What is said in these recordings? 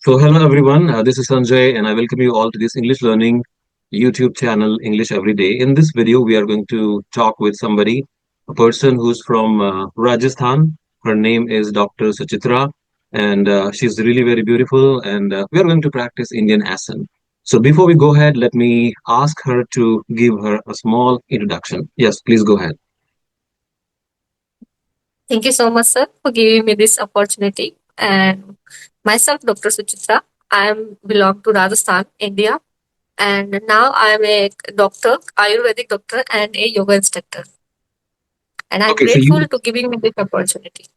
So, hello everyone. This is Sanjay, and I welcome you all to this English learning YouTube channel, English Every Day. In this video, we are going to talk with somebody, a person who's from Rajasthan. Her name is Dr. Suchitra, and she's really very beautiful. And we are going to practice Indian accent. So, before we go ahead, let me ask her to give her a small introduction. Yes, please go ahead. Thank you so much, sir, for giving me this opportunity. And myself, Dr. Suchitra, I am belong to Rajasthan, India, and now I am a doctor, Ayurvedic doctor, and a yoga instructor. And I'm Okay, so grateful you to giving me this opportunity.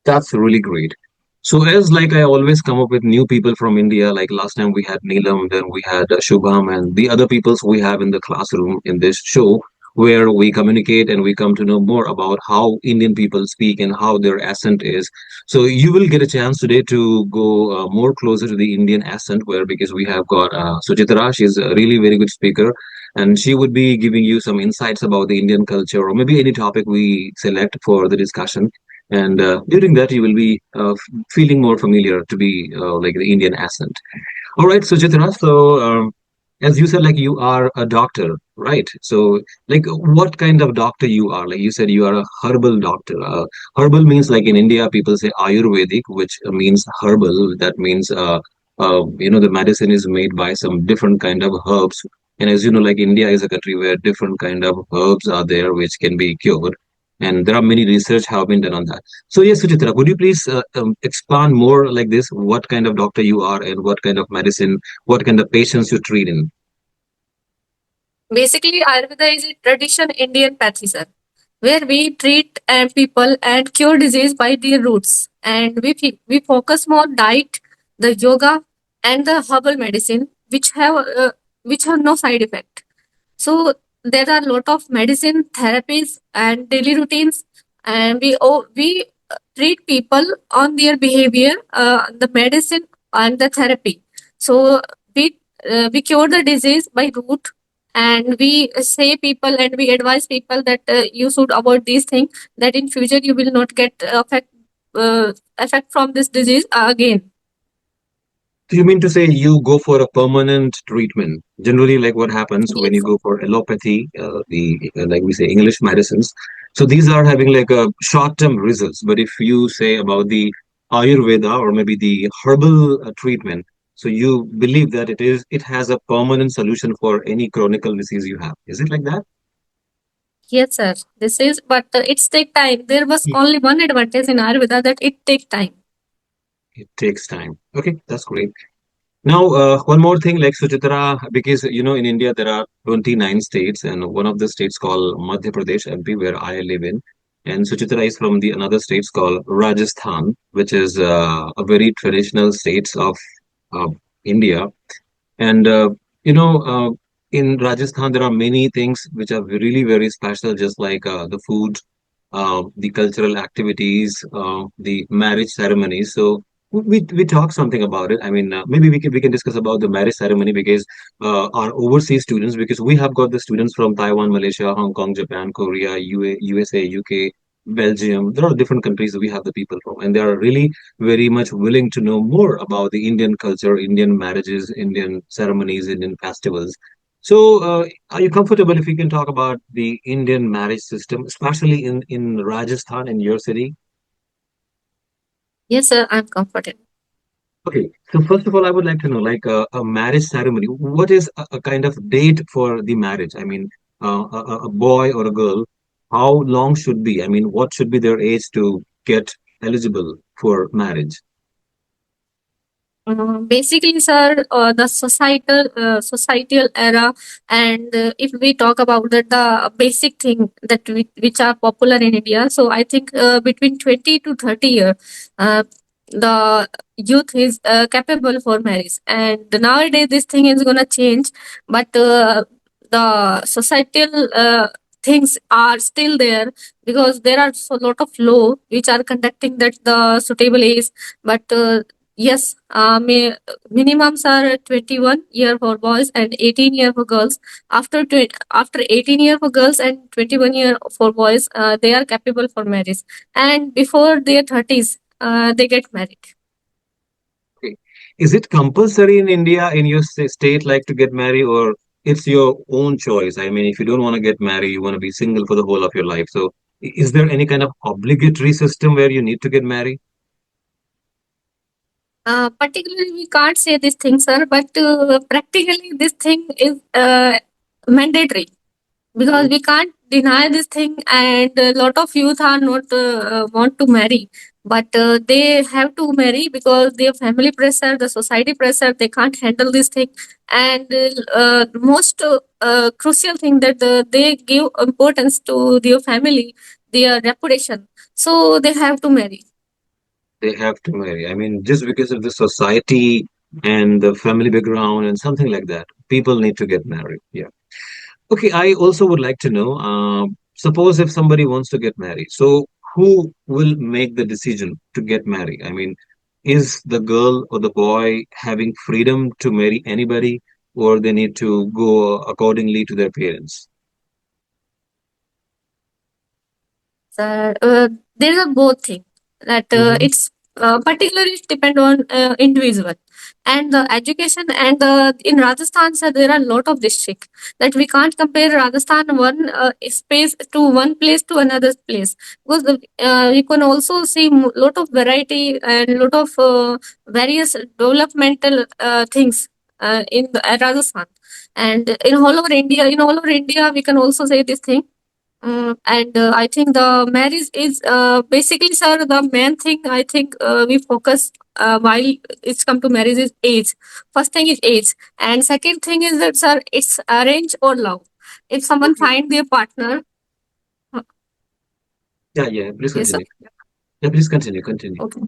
That's really great. So as like I always come up with new people from India, like last time we had Neelam, then we had Shubham and the other peoples we have in the classroom in this show, where we communicate and we come to know more about how Indian people speak and how their accent is. So you will get a chance today to go more closer to the Indian accent, where because we have got Suchitra, she's a really very good speaker, and she would be giving you some insights about the Indian culture or maybe any topic we select for the discussion. And during that, you will be feeling more familiar to be like the Indian accent. All right, so Chitra, so as you said, like you are a doctor, right? So, like, what kind of doctor you are? Like you said, you are a herbal doctor. Herbal means like in India, people say Ayurvedic, which means herbal. That means the medicine is made by some different kind of herbs. And as you know, like India is a country where different kind of herbs are there which can be cured, and there are many research have been done on that. So yes, Suchitra, could you please expand more like this? What kind of doctor you are, and what kind of medicine, what kind of patients you treat in? Basically, Ayurveda is a tradition Indian pathy, sir, where we treat people and cure disease by their roots. And we focus more diet, the yoga, and the herbal medicine, which have no side effect. So there are a lot of medicine therapies and daily routines, and we treat people on their behavior, the medicine and the therapy. So we cure the disease by root, and we say people and we advise people that you should avoid these things. That in future you will not get effect from this disease again. So you mean to say you go for a permanent treatment? Generally, like what happens when you Yes. go for allopathy, the like we say English medicines. So these are having like a short-term results. But if you say about the Ayurveda or maybe the herbal treatment, so you believe that it has a permanent solution for any chronic disease you have. Is it like that? Yes, sir. This is, but it's take time. There was only one advantage in Ayurveda that it take time. It takes time. Okay, that's great. Now, one more thing, like Suchitra, because in India there are 29 states, and one of the states called Madhya Pradesh, MP, where I live in, and Suchitra is from the another states called Rajasthan, which is a very traditional states of uh, India. And in Rajasthan there are many things which are really very special, just like the food, the cultural activities, the marriage ceremonies. So we talk something about it. I mean, maybe we can discuss about the marriage ceremony because our overseas students, because we have got the students from Taiwan, Malaysia, Hong Kong, Japan, Korea, USA, UK, Belgium. There are different countries that we have the people from, and they are really very much willing to know more about the Indian culture, Indian marriages, Indian ceremonies, Indian festivals. So, are you comfortable if we can talk about the Indian marriage system, especially in Rajasthan, in your city? Yes, sir. I'm comfortable. Okay, so first of all, I would like to know, like a marriage ceremony, what is a kind of date for the marriage? I mean, a boy or a girl, how long should be? I mean, what should be their age to get eligible for marriage? Basically, sir, the societal era, and if we talk about the basic thing which are popular in India, so I think between 20 to 30 years, uh, the youth is capable for marriage. And nowadays, this thing is gonna change, but the societal things are still there, because there are so lot of law which are conducting that the suitable age, but yes, minimums are 21 year for boys and 18 year for girls. After 18 year for girls and 21 year for boys, they are capable for marriage. And before their 30s, they get married. Okay. Is it compulsory in India, in your state, like to get married, or it's your own choice? I mean, if you don't want to get married, you want to be single for the whole of your life. So, is there any kind of obligatory system where you need to get married? Particularly, we can't say this thing, sir, but practically, this thing is mandatory because Mhm. we can't deny this thing, and a lot of youth are not want to marry, but they have to marry because their family pressure, the society pressure, they can't handle this thing, and most crucial thing that they give importance to their family, their reputation, so they have to marry. They have to marry. I mean, just because of the society and the family background and something like that, people need to get married. Yeah. Okay, I also would like to know, suppose if somebody wants to get married, so who will make the decision to get married? I mean, is the girl or the boy having freedom to marry anybody, or they need to go accordingly to their parents? So, there are both things that Hmm. it's particularly depend on individual and the education and in Rajasthan, sir, there are a lot of districts that we can't compare Rajasthan one space to one place to another place because you can also see lot of variety and lot of various developmental things in Rajasthan, and in all over India we can also say this thing. And I think the marriage is basically, sir, the main thing I think we focus while it's come to marriage is age. First thing is age, and second thing is that, sir, it's arrange or love. If someone Okay. find their partner, uh, Yeah, yeah. Please yes, sir. continue. Yeah, please continue. Continue. Okay.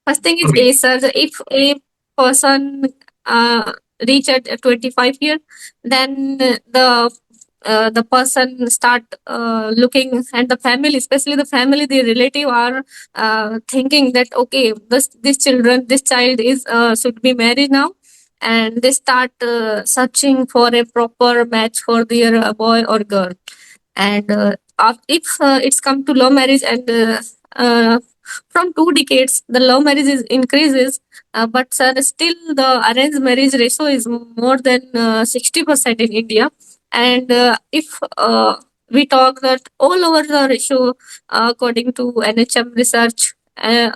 First thing is Okay. age, sir. If a person reach at 25 year, then the person start looking, and the family, especially the family, the relative are thinking that okay, this child is should be married now, and they start searching for a proper match for their boy or girl. And if it's come to love marriage, and from 2 decades the love marriage is increases, but sir, still the arranged marriage ratio is more than 60% in India. And if we talk that all over the ratio, according to NHM research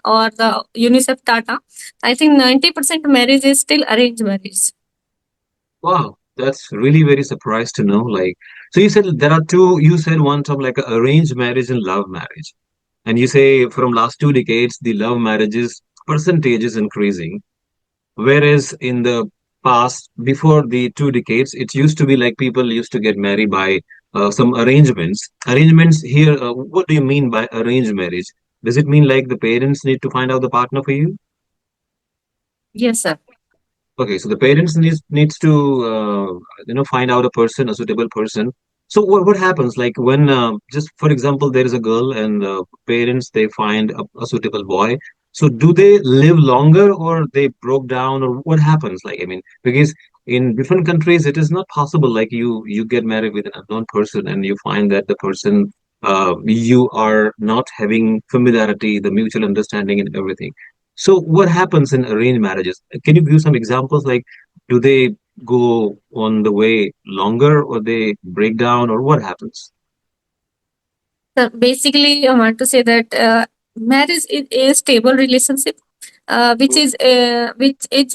or the UNICEF data, I think 90% marriage is still arranged marriage. Wow, that's really very surprised to know. Like, so you said there are two. You said one term like arranged marriage and love marriage. And you say from last 2 decades, the love marriages percentage is increasing. Whereas in the past, before the 2 decades, it used to be like people used to get married by some arrangements. Arrangements here, what do you mean by arranged marriage? Does it mean like the parents need to find out the partner for you? Yes, sir. Okay, so the parents needs to find out a person, a suitable person. So what happens like when just for example there is a girl and parents they find a suitable boy. So do they live longer or they broke down or what happens? Like I mean because in different countries it is not possible like you get married with an unknown person and you find that the person you are not having familiarity, the mutual understanding and everything. So what happens in arranged marriages? Can you give some examples? Like, do they go on the way longer, or they break down, or what happens? So basically, I want to say that marriage is a stable relationship, which is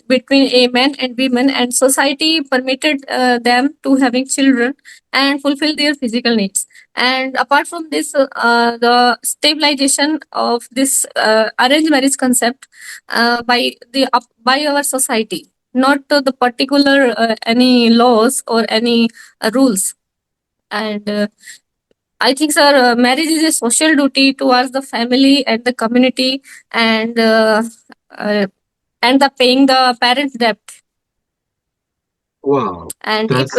between a man and women, and society permitted them to having children and fulfill their physical needs. And apart from this, the stabilization of this arranged marriage concept by our society, not the particular any laws or any rules. And I think, sir, marriage is a social duty towards the family and the community, and uh, and the paying the parents' debt. Wow, And if that's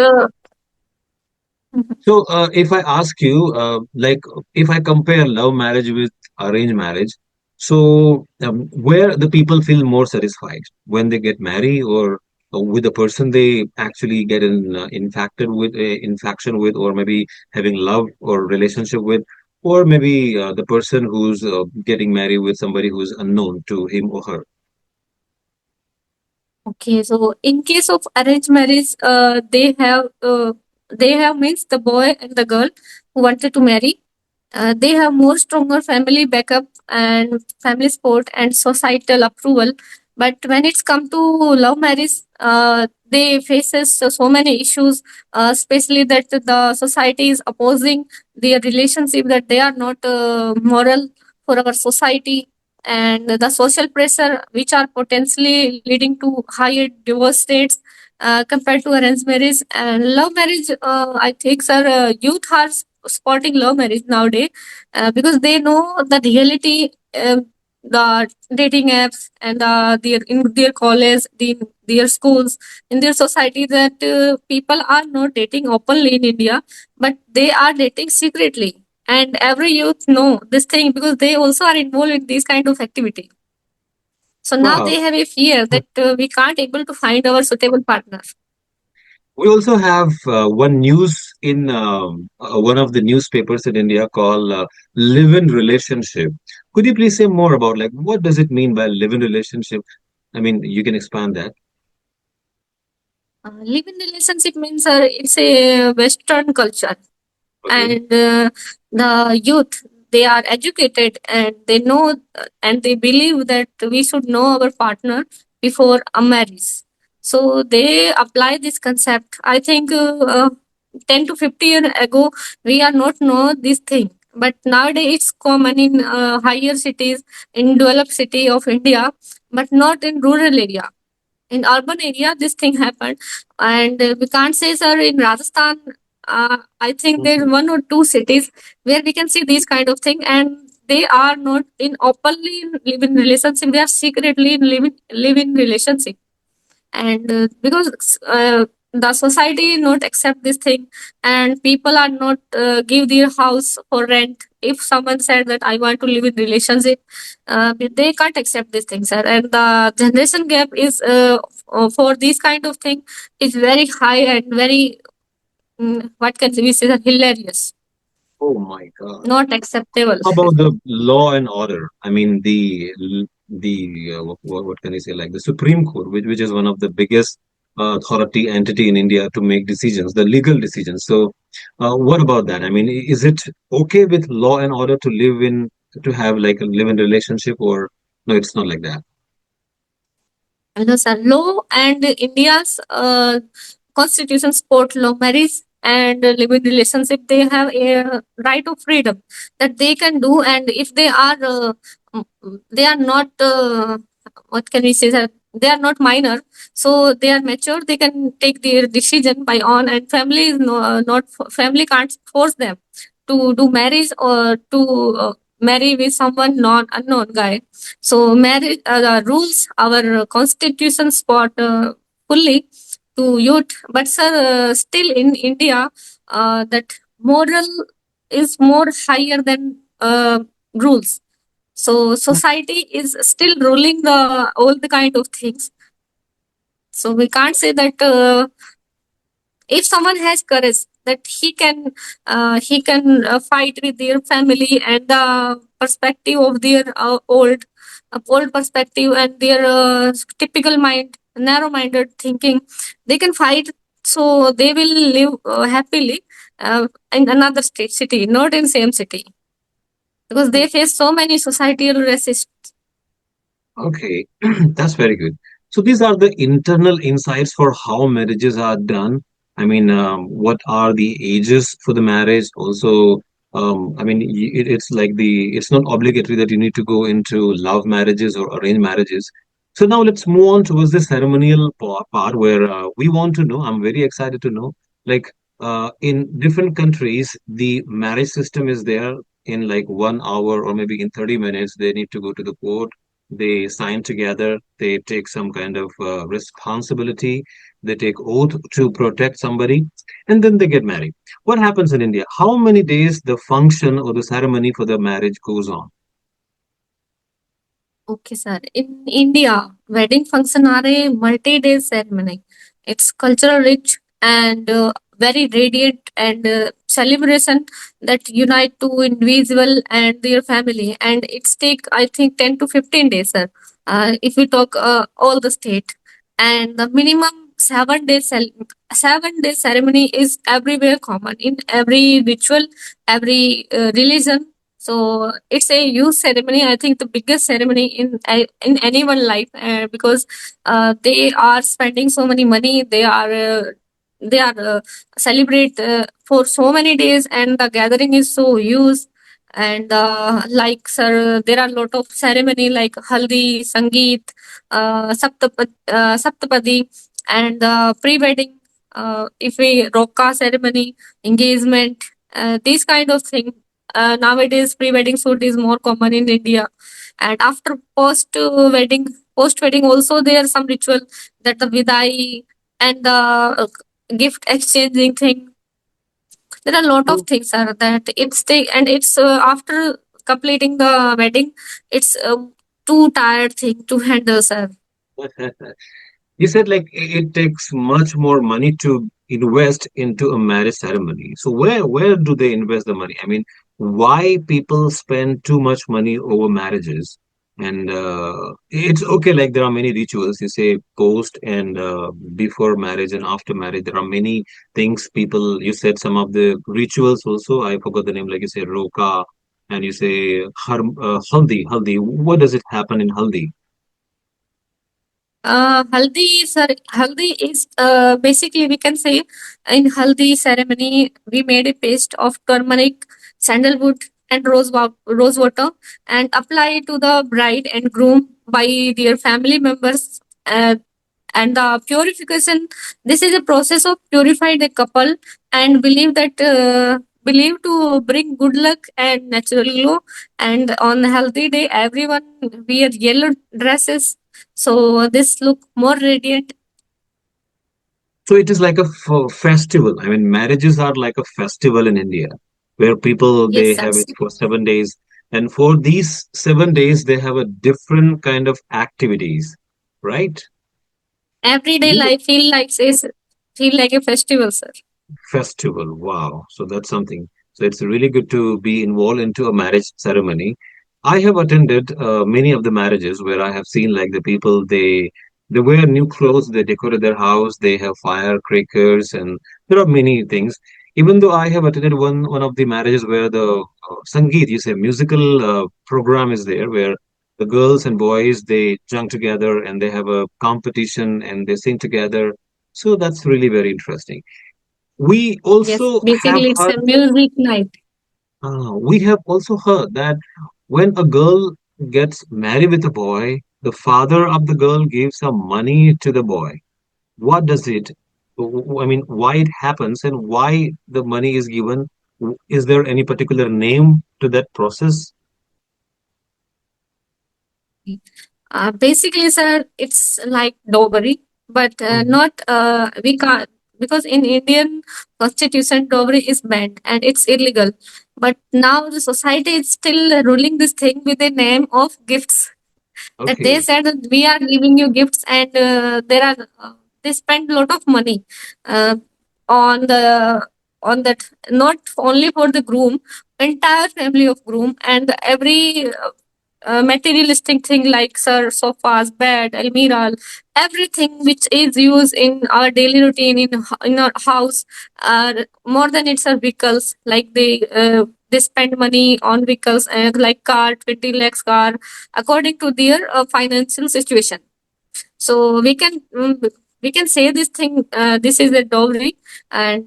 so. If I ask you, like, if I compare love marriage with arranged marriage, so where the people feel more satisfied when they get married, or with the person they actually get infection with, or maybe having love or relationship with, or maybe the person who's getting married with somebody who's unknown to him or her. Okay, so in case of arranged marriage, they have means the boy and the girl who wanted to marry. They have more stronger family backup and family support and societal approval. But when it's come to love marriage, they faces so many issues, especially that the society is opposing their relationship, that they are not moral for our society, and the social pressure which are potentially leading to higher divorce rates compared to arranged marriage. And love marriage, I think, sir, youth are spotting love marriage nowadays, because they know the reality, the dating apps and their in their college, their schools, in their society, that people are not dating openly in India, but they are dating secretly. And every youth know this thing because they also are involved in this kind of activity. So now Wow. they have a fear that we can't able to find our suitable partner. We also have one news in one of the newspapers in India called live-in relationship. Could you please say more about like what does it mean by live-in relationship? I mean, you can expand that. Live-in relationship means it's a Western culture, Okay. and the youth, they are educated and they know, and they believe that we should know our partner before a marriage. So they apply this concept. I think 10 to 50 years ago we are not know this thing, but nowadays it's common in higher cities, in developed city of India, but not in rural area. In urban area this thing happened. And we can't say, sir, in Rajasthan, I think there's Mhm. one or two cities where we can see these kind of thing, and they are not in openly live in relationship, they are secretly in live in relationship. And because the society not accept this thing, and people are not give their house for rent. If someone said that I want to live in relationship, they can't accept these things, sir. And the generation gap is for this kind of thing is very high and very, what can we say, that hilarious, Oh my God. not acceptable. How about the law and order? I mean, what can I say? Like the Supreme Court, which is one of the biggest authority entity in India to make decisions, the legal decisions. So, what about that? I mean, is it okay with law and order to live in to have like a live in relationship, or no? It's not like that. No, sir. Law and India's constitution support love marriage and living relationship. They have a right of freedom that they can do, and if they are not, what can we say, that they are not minor, so they are mature. They can take their decision by own, and family is not family can't force them to do marriage or to marry with someone non unknown guy. So marriage the rules our constitution spot fully to youth, but sir, still in India, that moral is more higher than rules. So society is still ruling the all the kind of things. So we can't say that if someone has courage, that he can fight with their family and the perspective of their old perspective and their typical mind, narrow minded thinking, they can fight. So they will live happily in another state city, not in same city, because they face so many societal resist. Okay, that's very good. So these are the internal insights for how marriages are done. I mean, what are the ages for the marriage? Also, I mean, it's like it's not obligatory that you need to go into love marriages or arranged marriages. So now let's move on towards the ceremonial part where we want to know. I'm very excited to know, like, in different countries, the marriage system is there in like 1 hour or maybe in 30 minutes. They need to go to the court, they sign together, they take some kind of responsibility, they take oath to protect somebody, and then they get married. What happens in India? How many days the function or the ceremony for the marriage goes on? Okay, sir. In India, wedding function are a multi-day ceremony. It's cultural rich and very radiant and celebration that unite two individual and their family. And it's take, I think, 10 to 15 days, sir. If we talk all the state. and the minimum 7 day ceremony is everywhere common in every ritual, every religion. So it's a huge ceremony. I think the biggest ceremony in anyone's life, because they are spending so many money. They are celebrate for so many days, and the gathering is so huge. And like sir, there are a lot of ceremony like haldi, sangeet, Saptapadi, and pre-wedding, if we roka ceremony, engagement, these kind of thing. Nowadays, pre-wedding shoot is more common in India, and after post wedding also there are some ritual, that the vidai and the gift exchanging thing. There are a lot of So, things are that it's take, and it's after completing the wedding, it's too tired thing to handle, sir. you said like it takes much more money to invest into a marriage ceremony. So where do they invest the money? I mean, why people spend too much money over marriages? And it's okay, like there are many rituals. You say post and before marriage and after marriage. There are many things people. You said some of the rituals also. I forgot the name. Like you say roka, and you say haldi. Haldi. What does it happen in haldi? Haldi is basically, we can say, in haldi ceremony we made a paste of turmeric, sandalwood, and rose water, and apply to the bride and groom by their family members. And the purification, this is a process of purify the couple, and believe to bring good luck and natural glow. And on healthy day, everyone wear yellow dresses, so this look more radiant. So it is like a festival. I mean, marriages are like a festival in India, where people Yes, they sir. have it for 7 days, and for these 7 days they have a different kind of activities, right? Everyday You life feel like a festival, sir. Festival. Wow. So that's something. So it's really good to be involved into a marriage ceremony. I have attended many of the marriages where I have seen like the people they wear new clothes, they decorate their house, they have firecrackers, and there are many things. Even though I have attended one of the marriages where the sangeet, you say musical program is there, where the girls and boys they jump together and they have a competition and they sing together. So that's really very interesting. We Yes, also have basically it's heard, a music night. that when a girl gets married with a boy, the father of the girl gives some money to the boy. What does it? I mean, why it happens and why the money is given? Is there any particular name to that process? Basically, sir, it's like dowry, but Mhm. not we can't, because in Indian constitution dowry is banned and it's illegal. But now the society is still ruling this thing with the name of gifts. That they Okay. said that we are giving you gifts, and they spend a lot of money uh, on the on that, not only for the groom, entire family of groom, and every materialistic thing like sir, sofas, bed, almirah, everything which is used in our daily routine in our house. More than it's our vehicles, like they spend money on vehicles, like car, 20 lakhs car, according to their financial situation. So we can say this thing, this is a dowry, and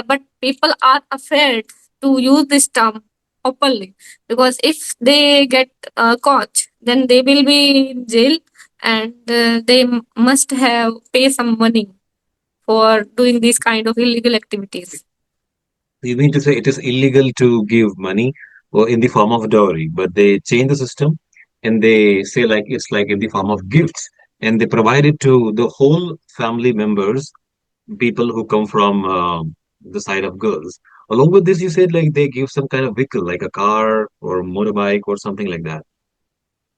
but people are afraid to use this term openly, because if they get caught, then they will be in jail, and they must have pay some money for doing these kind of illegal activities. You mean to say it is illegal to give money or in the form of dowry, but they change the system and they say like it's like in the form of gifts and they provide it to the whole family members, people who come from the side of girls. Along with this, you said like they give some kind of vehicle, like a car or motorbike or something like that.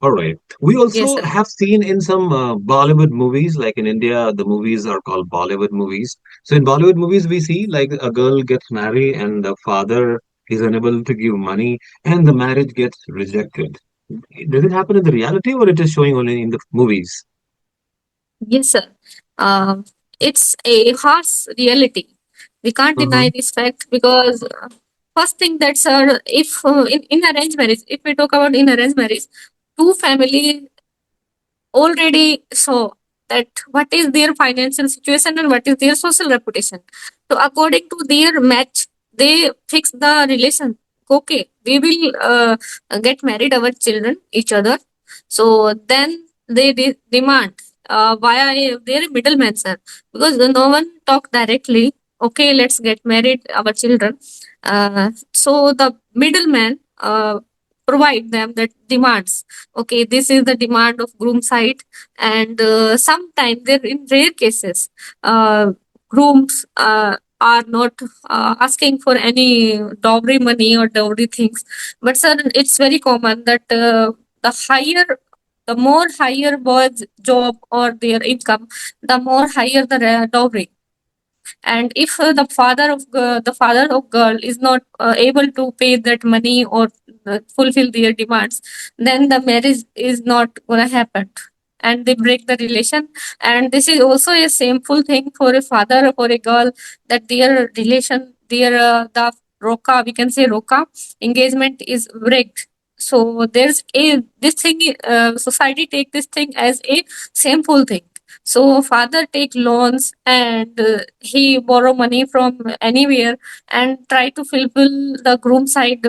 All right. We Yes, also sir. have seen in some Bollywood movies, like in India, the movies are called Bollywood movies. So in Bollywood movies, we see like a girl gets married and the father is unable to give money and the marriage gets rejected. Does it happen in the reality or it is showing only in the movies? Yes, sir. Um, it's a harsh reality. We can't Mm-hmm. deny this fact because first thing that's if in arranged marriage, if we talk about in arranged marriage, two families already saw that what is their financial situation and what is their social reputation. So according to their match, they fix the relation. Okay, we will get married our children each other. So then they demand via their middleman, sir, because no one talk directly. Okay, let's get married our children. So the middleman provide them the demands. Okay, this is the demand of groom side, and sometimes there in rare cases, grooms are not asking for any dowry money or dowry things, but sir, it's very common that the higher, the more higher boy's job or their income, the more higher the dowry. And if the father of girl is not able to pay that money or fulfill their demands, then the marriage is not gonna happen, and they break the relation. And this is also a shameful thing for a father or for a girl, that their relation, their the roka, we can say roka, engagement is break. So there's a this thing, society take this thing as a shameful thing. So father take loans, and he borrow money from anywhere and try to fulfill the groom side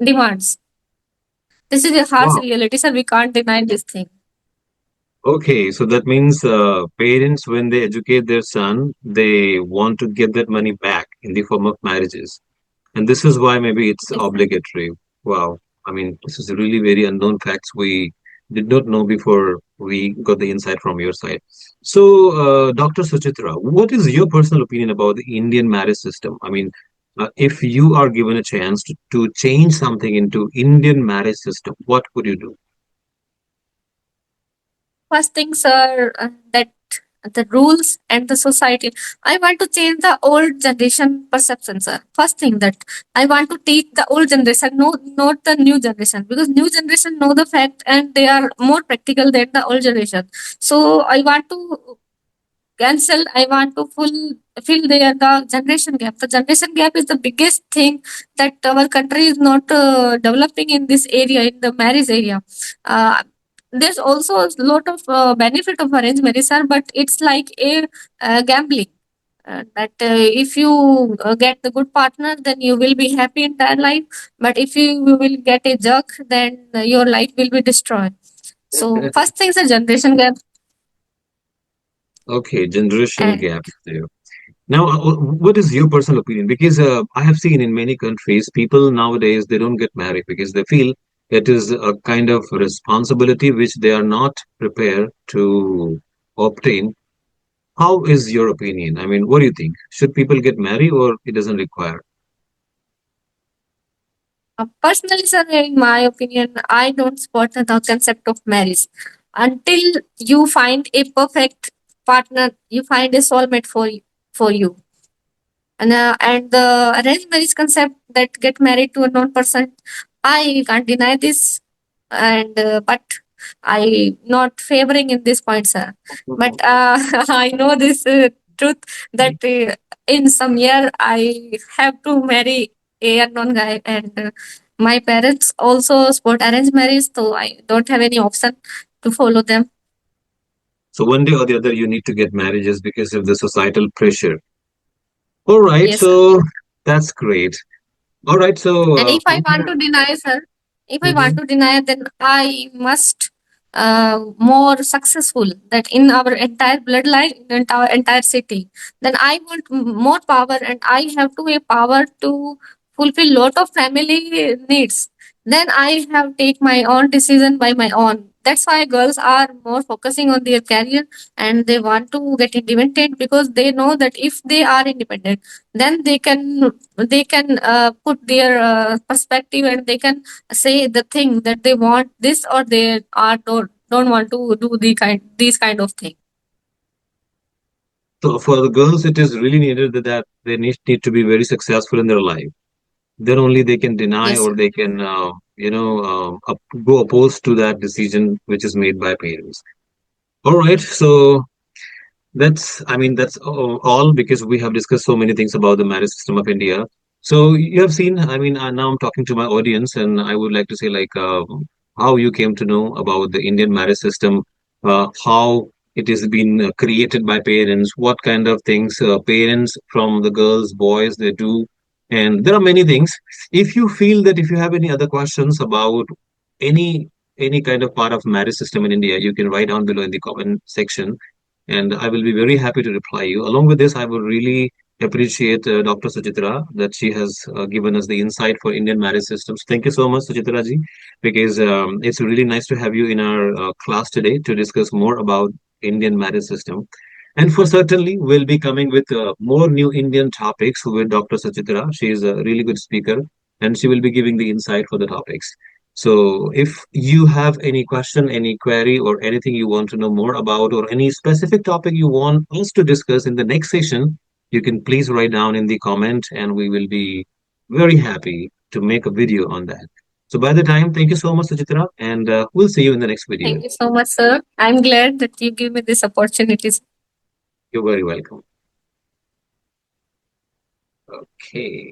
demands. This is a harsh Wow. reality, sir. We can't deny this thing. Okay, so that means parents, when they educate their son, they want to get that money back in the form of marriages. And this is why maybe it's Yes, sir. obligatory. Wow. I mean, this is really very unknown facts we did not know before we got the insight from your side. So, Dr. Suchitra, what is your personal opinion about the Indian marriage system? I mean, if you are given a chance to change something into Indian marriage system, what would you do? First things are that the rules and the society. I want to change the old generation perception, sir. First thing that I want to teach the old generation, no, not the new generation, because new generation know the fact and they are more practical than the old generation. So I want to cancel. I want to fill there the generation gap. The generation gap is the biggest thing that our country is not developing in this area, in the marriage area. There's also a lot of benefit of arranged marriage, sir, but it's like a gambling. That if you get the good partner, then you will be happy entire life. But if you will get a jerk, then your life will be destroyed. So first thing is a generation gap. Okay, generational And gap is there. Now, what is your personal opinion? Because I have seen in many countries, people nowadays they don't get married because they feel it is a kind of responsibility which they are not prepared to obtain. How is your opinion? I mean, what do you think? Should people get married or it doesn't require? personally, sir, in my opinion, I don't support the concept of marriage until you find a perfect partner. You find a soulmate for you. And the arranged marriage concept that get married to a known person, I can't deny this, and but I not favoring in this point, sir. But I know this truth that in some year I have to marry a unknown guy, and my parents also support arranged marriage, so I don't have any option to follow them. So one day or the other, you need to get married just because of the societal pressure. All right, Yes, sir. so that's great. All right, so And if I want to deny, sir, if I want mhm. to deny, then I must more successful that in our entire bloodline, in our entire city. Then I want more power, and I have to a power to fulfill lot of family needs. Then I have take my own decision by my own. That's why girls are more focusing on their career, and they want to get independent because they know that if they are independent, then they can put their perspective, and they can say the thing that they want this, or they are don't want to do these kind of thing. So for the girls, it is really needed that they need to be very successful in their life. Then only they can deny Yes, or sir. they can, go opposed to that decision which is made by parents. All right. So That's all because we have discussed so many things about the marriage system of India. So you have seen, now I'm talking to my audience, and I would like to say, like, how you came to know about the Indian marriage system, how it has been created by parents, what kind of things parents from the girls, boys, they do, and there are many things. If you feel that if you have any other questions about any any kind of part of marriage system in India, you can write down below in the comment section and I will be very happy to reply you. Along with this, I would really appreciate Dr. Suchitra that she has given us the insight for Indian marriage systems. Thank you so much, Suchitra ji, because it's really nice to have you in our class today to discuss more about Indian marriage system. And for certainly, we'll be coming with more new Indian topics with Dr. Suchitra. She is a really good speaker, and she will be giving the insight for the topics. So, if you have any question, any query, or anything you want to know more about, or any specific topic you want us to discuss in the next session, you can please write down in the comment, and we will be very happy to make a video on that. So, by the time, thank you so much, Suchitra, and we'll see you in the next video. Thank you so much, sir. I'm glad that you give me this opportunity. You're very welcome. Okay.